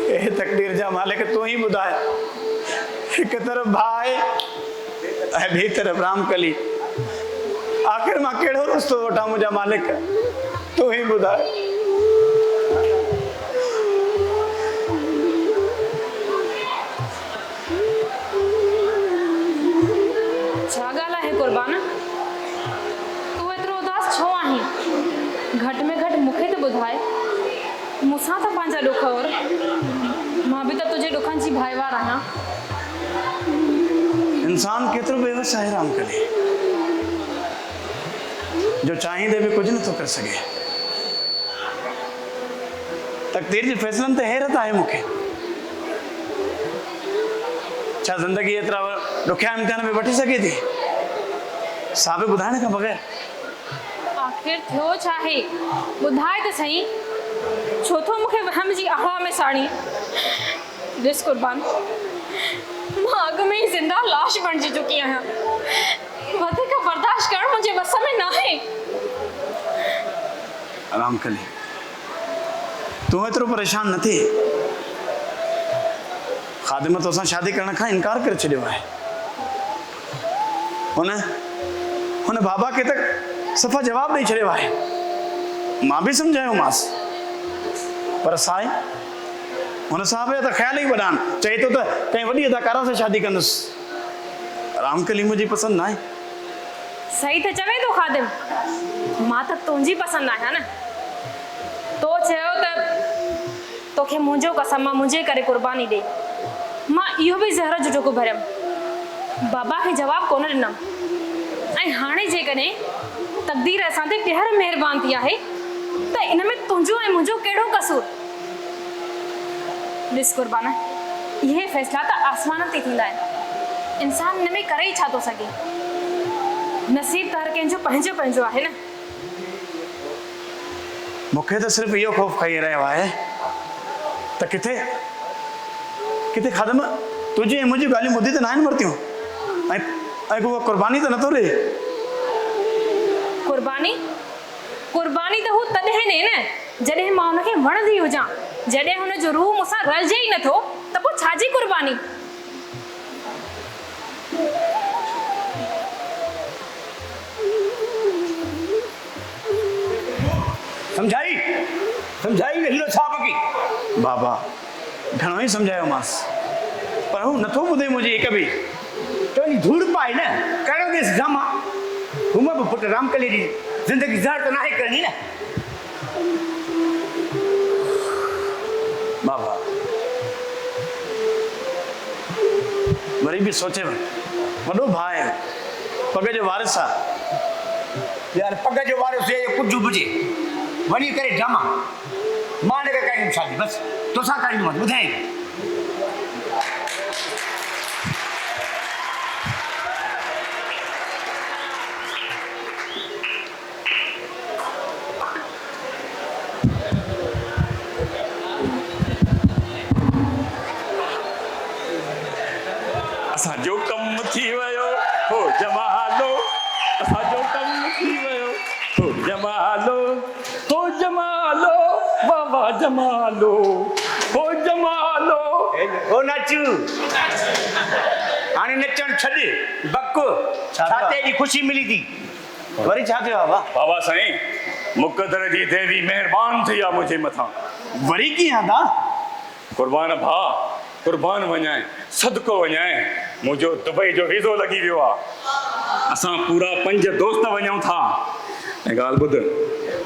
हे तकदीर जा मालिक तूं ही ॿुधाए। हिकु तरफ़ भाउ आहे ऐं ॿी तरफ़ रामकली, आखिर मां कहिड़ो रस्तो वठां मुंहिंजा मालिक, तूं ही ॿुधाए। छा ॻाल्हि आहे कुर्बान, तूं एतिरो उदास छो आहीं? घटि में घटि मूंखे त ॿुधाए, मूंसां त पंहिंजा ॾुख और, मां बि त तुंहिंजे ॾुखनि जी भाईवार आहियां। इंसान केतिरो बेवस आहे रामकली, जो चाहींदे बि कुझु नथो करे सघे। तकदीर जे फैसलनि ते हैरत आहे मूंखे। छा ज़िंदगी एतिरा ॾुखिया इम्तिहान में वठी सघे थी साबिक़ ॿुधाइण खां बग़ैर? आखिर थियो छा आहे, ॿुधाए त सही, छो थो मूंखे वहम जी हवा में साड़ी? ॾिस कुर्बान, मां अॻु में ई ज़िंदा लाश बणिजी चुकी आहियां, वधीक बर्दाश्त करणु मुंहिंजे वस में न आहे। आराम कली तू एतिरो परेशान न थी ख़ादिम तोसां शादी करण खां इनकार करे छॾियो आहे हुन बाबा खे त सफ़ा जवाब ॾेई छॾियो आहे मां बि सम्झायोमांसि पर साईं हुन साहब जा त ख़्याल ई वॾा आहिनि चए थो त कंहिं वॾी अदाकारा सां शादी कंदुसि रामकली मुंहिंजी पसंदि न आहे सही त चवे थो ख़ादिम मां त तुंहिंजी पसंदि आहियां न तो चयो त तोखे मुंहिंजो कसम मां मुंहिंजे करे क़ुर्बानी ॾे मां इहो बि ज़हर जो टुको भरियमि बाबा खे जवाबु कोन ॾिनमि ऐं हाणे जेकॾहिं तक़दीर असां ते ॿीहर महिरबानी थी आहे त इन में तुंहिंजो ऐं मुंहिंजो कहिड़ो कसूर ॾिस क़ुर्बान इहे फ़ैसिला त आसमान ते थींदा आहिनि इंसान हिन में करे ई छा थो सघे नसीब त हर कंहिंजो पंहिंजो पंहिंजो आहे न मूंखे त सिर्फ़ु इहो ख़ौफ़ खाई रहियो आहे त किथे ख़ादिम तुंहिंजी ऐं मुंहिंजी ॻाल्हियूं ॿुधी त न आहिनि वरितियूं ऐं उहा क़ुर्बानी त नथो ॾे क़ुर्बानी त हू तॾहिं ॾे न जॾहिं मां हुनखे वणंदी हुजां जॾहिं हुनजो रूह मूंसां रलिजे ई नथो त पोइ छाजी क़ुर्बानी सम्झाई न हीरो छा पकी बाबा घणो ई सम्झायोमांसि पर हू नथो ॿुधे मुंहिंजी हिक बि तुंहिंजी धूड़ पाए न कहिड़ो ॾिस ड्रामा हुम बि पुटु रामकली जी ज़िंदगी ज़हर त नाहे करणी न बाबा वरी बि सोचे वॾो भाउ आहे पग जो वारिस आहे यार पग जो वारिस कुझु हुजे वञी करे ड्रामा मां न कयूं शादी बसि तोसां कयूं ॿुधाई असांजो कमु थी वियो हो जमालो असांजो कमु थी वियो हो जमालो बाबा जमालो हो जमालो हो नचू हाणे नचण छॾ बक छाते जी ख़ुशी मिली थी वरी छा थियो बाबा बाबा साईं मुक़दर जी देवी महिरबान थी आहे मुंहिंजे मथां वरी कीअं था क़ुर्बान भाउ क़ुर्बान वञाए सदको वञाए मुंहिंजो दुबई जो वीज़ो लॻी वियो आहे असां पूरा 5 दोस्त वञूं था ऐं ॻाल्हि ॿुध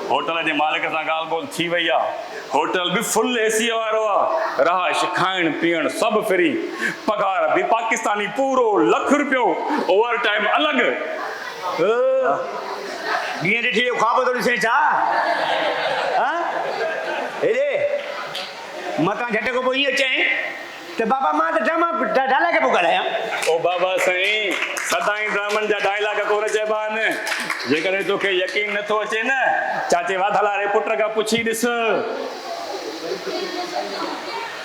होटल जे मालिक सां ॻाल्हि ॿोल थी वई आहे होटल बि फुल एसी वारो आहे रहाइश खाइण पीअण सभु फ्री पगार बि पाकिस्तानी पूरो $1 रुपयो ओवर टाइम अलॻि ॾींहं ॾिठी ख्वाब थो ॾिसे छा हेॾे मतां झट खां पोइ ईअं चई त बाबा मां त ड्रामा डायलॉग पियो ॻाल्हायां ओ बाबा साईं सदाईं ड्रामनि जा डायलॉग कोन चइबा आहिनि जेकॾहिं तोखे यकीन नथो अचे न चाचे वाधाला रे पुट खां पुछी ॾिस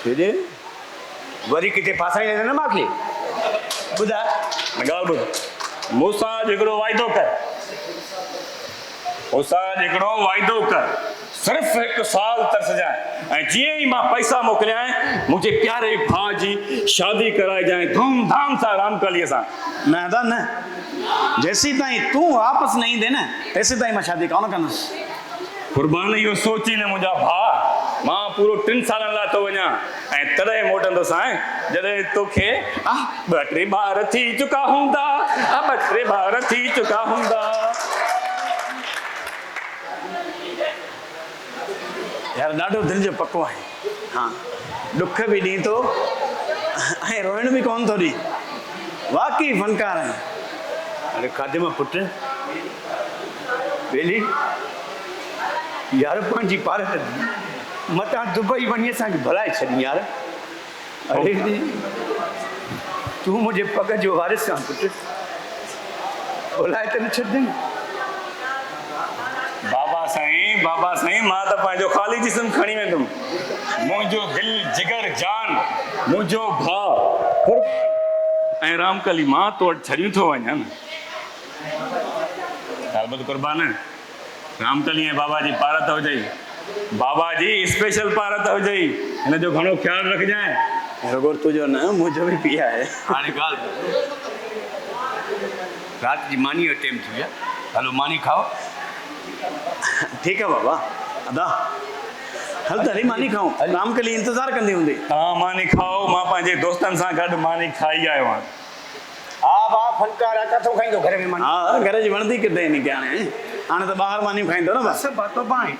हेॾे वरी किथे फासाईंदे न मूंखे ॿुधा ॻाल्हि ॿुध मूंसां हिकिड़ो वाइदो कर वाइदो कर सिर्फ़ु 1 साल तरसजांइ ऐं जीअं ई मां पैसा मोकिलियां मुंहिंजे प्यारे भाउ जी शादी कराइजांइ धूमधाम सां रामकलीअ सां न जेसी ताईं तूं वापसि न ईंदे न तेसी ताईं मां शादी कोन कंदुसि क़ुर्बान इहो सोची न मुंहिंजा भाउ मां पूरो 3 सालनि लाइ थो वञा ऐं तॾहिं मोटंदुसि हाणे जॾहिं तोखे 2-3 ॿार थी चुका हूंदा 2-3 ॿार थी चुका हूंदा यार ॾाढो दिलि जो पको आहे हा ॾुख बि ॾीं थो ऐं रोइण बि कोन थो ॾी वाक़ई फनकार आहिनि अरे ख़ादिम पुटु बेली यार पंहिंजी पार मतां दुबई वञी असांखे भलाए छॾी यार अरे तूं मुंहिंजे पग जो वारिस आहे पुटु भलाए त न छॾिजांइ बाबा साईं मां त पंहिंजो ख़ाली जिस्म खणी वेंदुमि मुंहिंजो दिलि जिगर जान मुंहिंजो भाउ ऐं रामकली मां तो वटि छॾियूं थो वञा न ॻाल्हि ॿुध क़ुर्बान रामकली ऐं बाबा जी पारत हुजई, बाबा जी स्पेशल पारत हुजई, हिन जो घणो ख्याल रखजांइ। रुगो तुझो न मुंहिंजो बि पी आहे। हाणे ॻाल्हि राति जी मानी जो टाइम थी विया, हलो मानी खाओ। ठीकु आहे बाबा, अदा हल त हली मानी खाऊं, रामकली इंतज़ारु कंदी हूंदी। हा मानी खाओ, मां पंहिंजे दोस्तनि सां गॾु मानी खाई आयो आहियां। हा भाउ फनकार किथां खाईंदो घर में मानी? हा घर जी वणंदी किथे नी क्या हाणे त ॿाहिरि मानियूं खाईंदो न बसि बात तो पाए।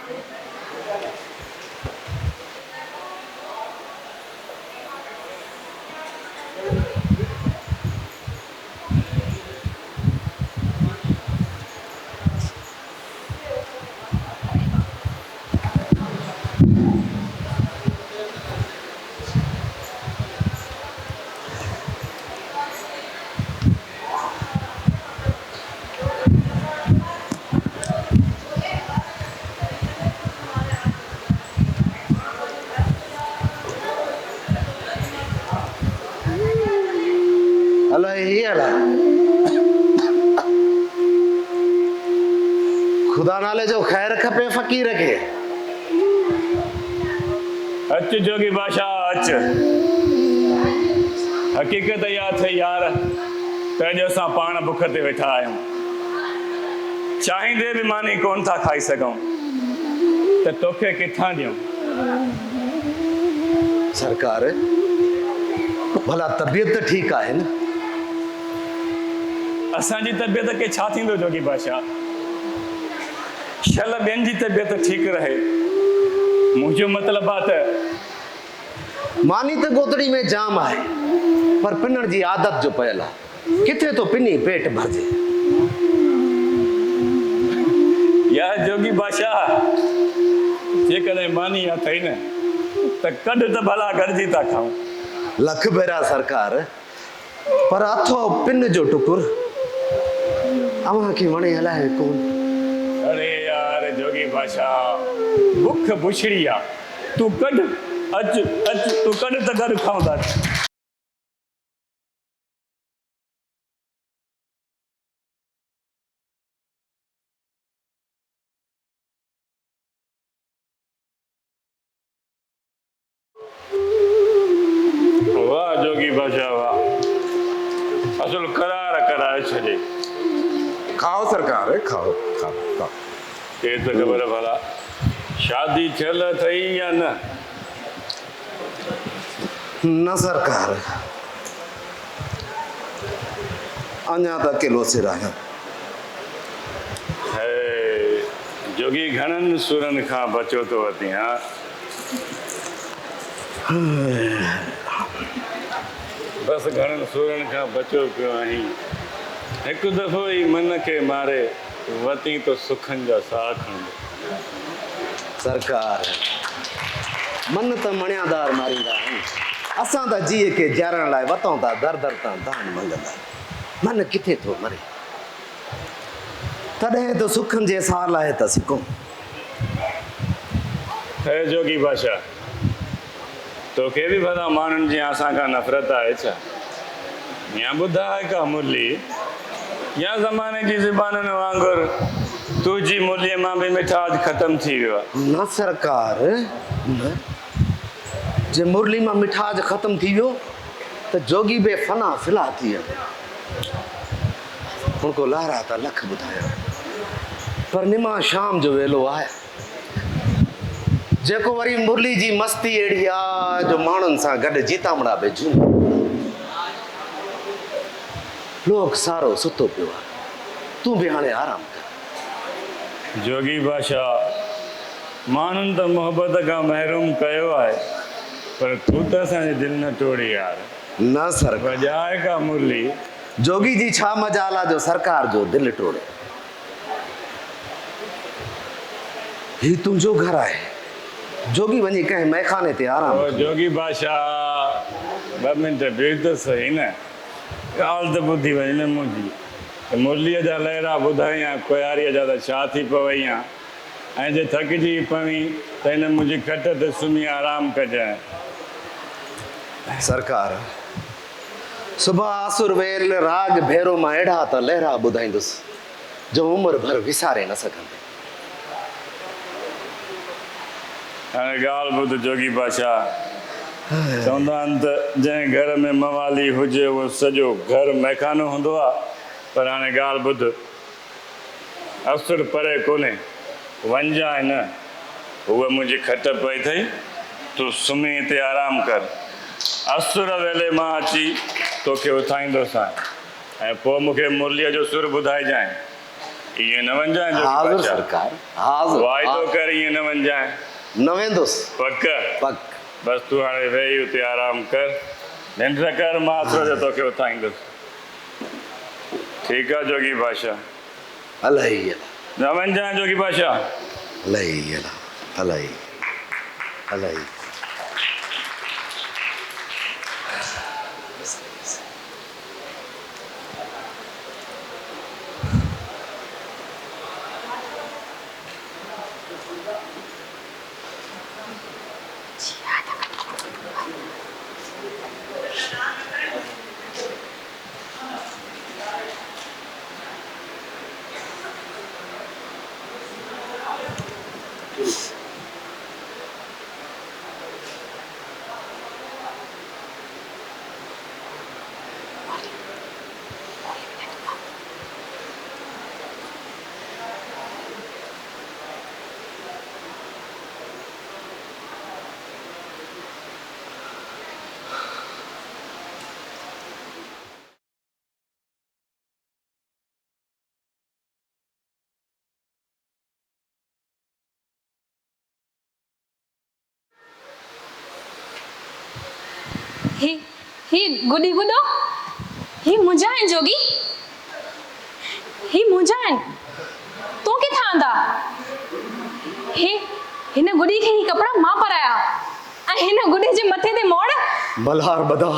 हलो ये हला खुदा नाले जो ख़ैर खपे फ़कीर खे। अच जोगी बादशाह अच, हक़ीक़त इहा थी यार त अॼु असां पाण बुख ते वेठा आहियूं, चाहींदे बि मानी कोन था खाई सघूं, त तोखे किथां ॾियूं? सरकार भला तबीयत त ठीकु आहे न? असांजी तबियत खे छा थींदो जोगी बादशाह, शल ॿियनि जी तबियत ठीकु रहे, मुंहिंजो मतिलबु आहे त मानी त गोतड़ी में जाम आहे, पर पिनण जी आदत जो पयल आहे, किथे तो पिनी पेट भरजे। या जोगी बादशाह जेकॾहिं मानी अथई न त कॾ त भला गॾिजी था खाऊं। लख भेरा सरकार, पर अथो पिन जो टुकुर अव्हां खे वणे हलाए कोन। अरे यार जोगी बादशाह बुख बुछड़ी आ, तू कढ अच अच तू कढ त गॾु खाऊं था। वाह जोगी बादशाह वाह, असुल करार कराए छॾे। खाओ सरकार खाओ खाओ खाओ। के त ख़बर भला शादी थियल अथई या न? न सरकार, अञा त अकेलो सिर आहियां। है जोगी घणनि सुरनि खां बचो थो वती हा? बसि घणनि सुरनि खां बचो पियो आहीं, हिकु दफ़ो ई मन खे मारे वती तो सुखनि जा साह खणंदो। सरकार मन त मणियादार मारींदा आहिनि, असां त जीअ खे ॼारण लाइ वतऊं था दर दर तां दान मंगंदा, मन किथे थो मरे, तॾहिं त सुखनि जे साह लाइ त सिकूं। है जोगी बादशाह, तोखे बि भला माण्हुनि जी असां खां नफ़रत आहे छा? या ॿुधाए का मुरली, या ज़माने जी ज़बाननि वांगुरु तुंहिंजी मुरलीअ मां बि मिठास ख़तमु थी वियो आहे? न सरकार न, जे मुरली मां मिठास ख़तमु थी वियो त जोगी बे फना फिला थी वियो। उनको लारा त लख ॿुधाया, पर निमा शाम जो वेलो आहे, जेको वरी मुरली जी मस्ती अहिड़ी आहे जो माण्हुनि सां गॾु जीतामड़ा बि झूम। लोक सारो सुतो पियो आहे, तूं बि हाणे आराम कर। जोगी बादशाह, माण्हुनि त मोहबत खां महरूम कयो आहे, पर तूं त असांजी दिलि न तोड़ी यार। न सरकार, वॼाए का मुरली। जोगी जी छा मजाल आहे जो सरकार जो दिलि टोड़े। ही तुंहिंजो घर आहे, जोगी वञी कंहिं मैखाने ते आराम कर। जोगी बादशाह 2 मिंट बीह त सही न, ॻाल्हि त ॿुधी वञ न मुंहिंजी। मुरलीअ जा लहरा ॿुधायां, कुआरीअ जा त छा थी पवई आहे, ऐं जे थकिजी पवी त हिन मुंहिंजी खट ते सुम्ही आराम कजांइ। सरकार सुबह आसुर वेल राग भेरो मां अहिड़ा त लहरा ॿुधाईंदुसि जो उमिरि भर विसारे न सघंदे। हाणे ॻाल्हि ॿुध जोगी बादशाह, चवंदा आहिनि त जंहिं घर में मवाली हुजे उहो सॼो घर मैखानो हूंदो आहे। पर हाणे ॻाल्हि ॿुध, अफ़सर परे कोन्हे, वञजांइ न, उहा मुंहिंजी खट पई अथई, तूं सुम्ही हिते आराम कर। असुर वेले मां अची तोखे उथाईंदोसांइ ऐं पोइ मूंखे मुरलीअ जो सुर ॿुधाइजांइ। ईअं न वञजांइ जोगी हाज़िर बादशाह, सरकार, हाज़िर। वाइदो कर ईअं न वञजांइ। न वेंदुसि। पक पक। बस तूं हाणे वेही उते आराम कर, निंड कर, मां असुर जो तोखे उथाईंदुसि। ठीकु आहे जोगी बादशाह? अलाई न वञजांइ जोगी बादशाह। अलाई अलाई अलाई। ही गुडी गुडो, ही मुंहिंजा जोगी, ही मुंहिंजा आहिनि, तूं किथां आंदा? हिन गुडी खे ही कपिड़ा मां पाराया ऐं हिन गुडी जे मथे ते मोड़। मल्हार बधा।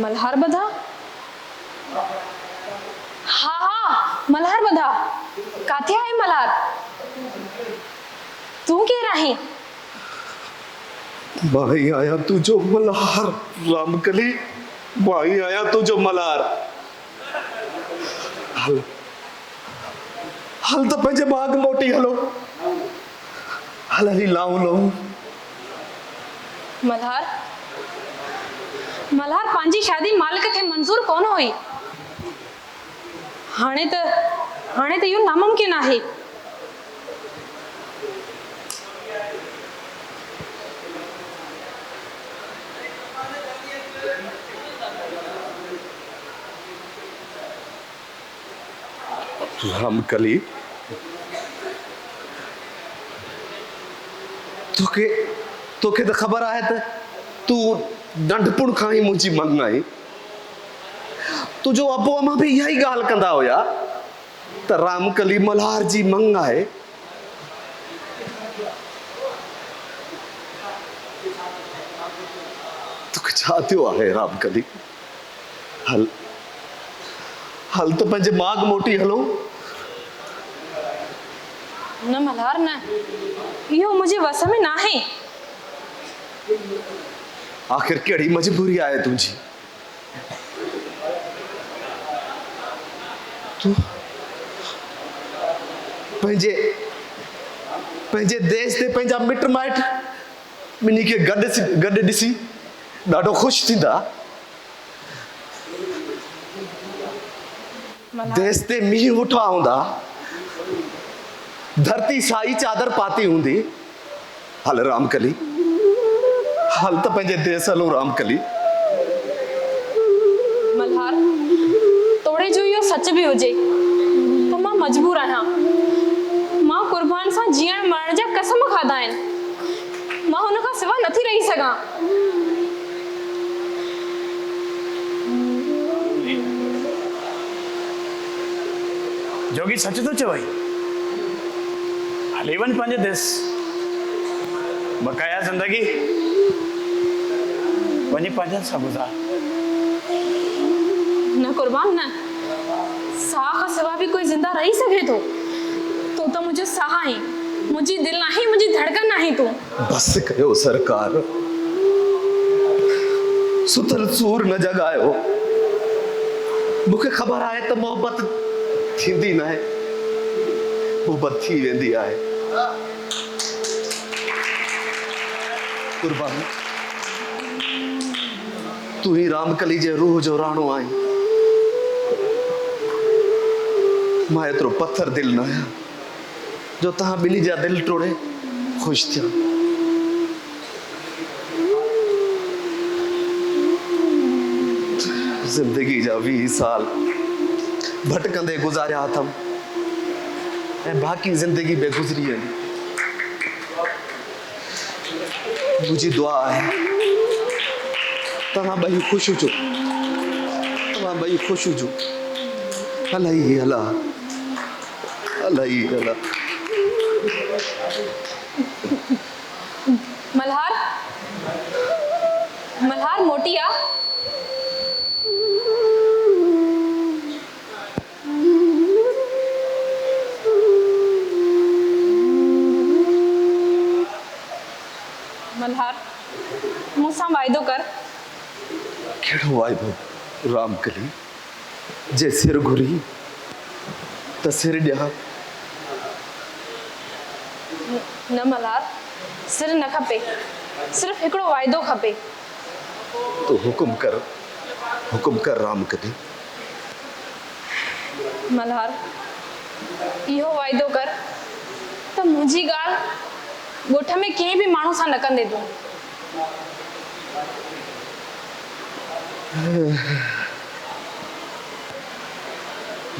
मल्हार बधा? हाँ मल्हार बधा, काथे आहे मल्हार? तूं केरु आहीं? माई आया तुझो मल्हार रामकली, माई आया तुझो मल्हार। हल हल तो पंहिंजे बाग मोटी हलो, हल हली लाऊं लाऊं। मल्हार मल्हार पंहिंजी शादी मालिक खे मंज़ूर कोन हुई। हाणे त इहो नामुमकिन आहे। रामकली, तोखे तो खबर आहे त तू नंढपुण खां ई मुंहिंजी मंग आई। तुझो अबो अमा भी यही गाल कंदा हुया त रामकली मल्हार जी मंग आहे। तोखे छा थियो आहे रामकली? हल हल तो पंहिंजे माग मोटी हलो। न मल्हार न, इहो मुंहिंजे वस में न आहे। आखिर कहिड़ी मजबूरी आहे तुंहिंजी? तू पंहिंजे देश ते पंहिंजा मिट माइट ॿिन्ही खे गॾु ॾिसी ॾाढो ख़ुशि थींदा। देश ते मींहुं उठा हूंदा, धरती साई चादर पाती हूंदी। हल रामकली, हल त पंहिंजे देश हलो रामकली। मल्हार, तोड़े जो इहो सच बि हुजे त मां मजबूर आहियां। मां कुर्बान सां जीअण मरण जा कसम खाधा आहिनि। मां हुन खां सिवा नथी रही सघां। जोगी सच तो चवई, हली वञ पंहिंजे देश, बकाया ज़िंदगी वञी पंहिंजनि सां गुज़ार। न कुर्बान न, साह खां सिवा बि कोई ज़िंदा रही सघे थो। तूं त मुंहिंजो साह आहीं, मुंहिंजी दिलि आहीं, मुंहिंजी धड़कन आहीं तूं। बस कयो सरकार, सुतल सूर न जगायो। मूंखे ख़बर आहे त मोहबत थींदी न आहे, मोहबत थी वेंदी आहे। कुर्बान तू ही रामकली जे रूह जो राणो आई मां एतिरो पत्थर दिल न आहियां जो तव्हां ॿिन्ही जा दिल टोड़े ख़ुशि थिया। ज़िंदगी जा 20 साल भटकंदे गुज़ारिया अथम ऐं बाक़ी ज़िंदगी बेगुज़री आहिनि। मुंहिंजी दुआ आहे तव्हां ॿई ख़ुशि हुजो, तव्हां ॿई ख़ुशि हुजो। अलाही अला अलाही अला। मल्हार मल्हार मोटिया मल्हार मूंसां वाइदो कर। कहिड़ो वाइदो रामकली? जे सिर घुरी त सिर ॾियां। न मल्हार सिर न खपे, सिर्फ़ हिकिड़ो वाइदो खपे। तो हुकुम कर रामकली। मल्हार इहो वाइदो कर त मुंहिंजी ॻाल्हि ॻोठ में कंहिं बि माण्हू सां न कंदे तूं।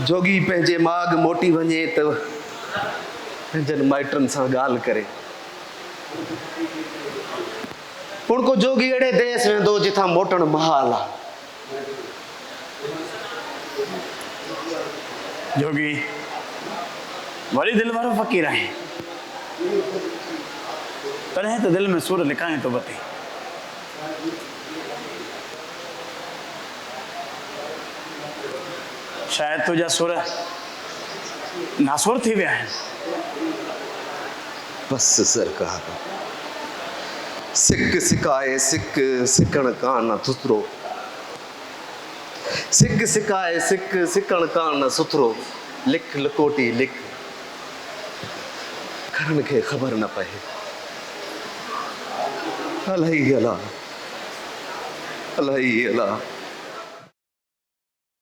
जोगी पंहिंजे माग मोटी वञे त पंहिंजनि माइटनि सां ॻाल्हि करे। हुण को जोगी अहिड़े देस वेंदो जिथां मोटण महाल आहे। जोगी वरी दिल वारो फ़क़ीर आहे, तॾहिं त दिल में सूर लिकाए थो बते। शायदि तुंहिंजा सुर नासुर थी विया आहिनि। बस सरकार सिक सिकाए सिक सिकण कान सुथरो, सिक सिकाए सिक सिकण कान सुथरो। लिख लकोटी लिख खरन खे ख़बर न पए। अलाही अला अलाही अला।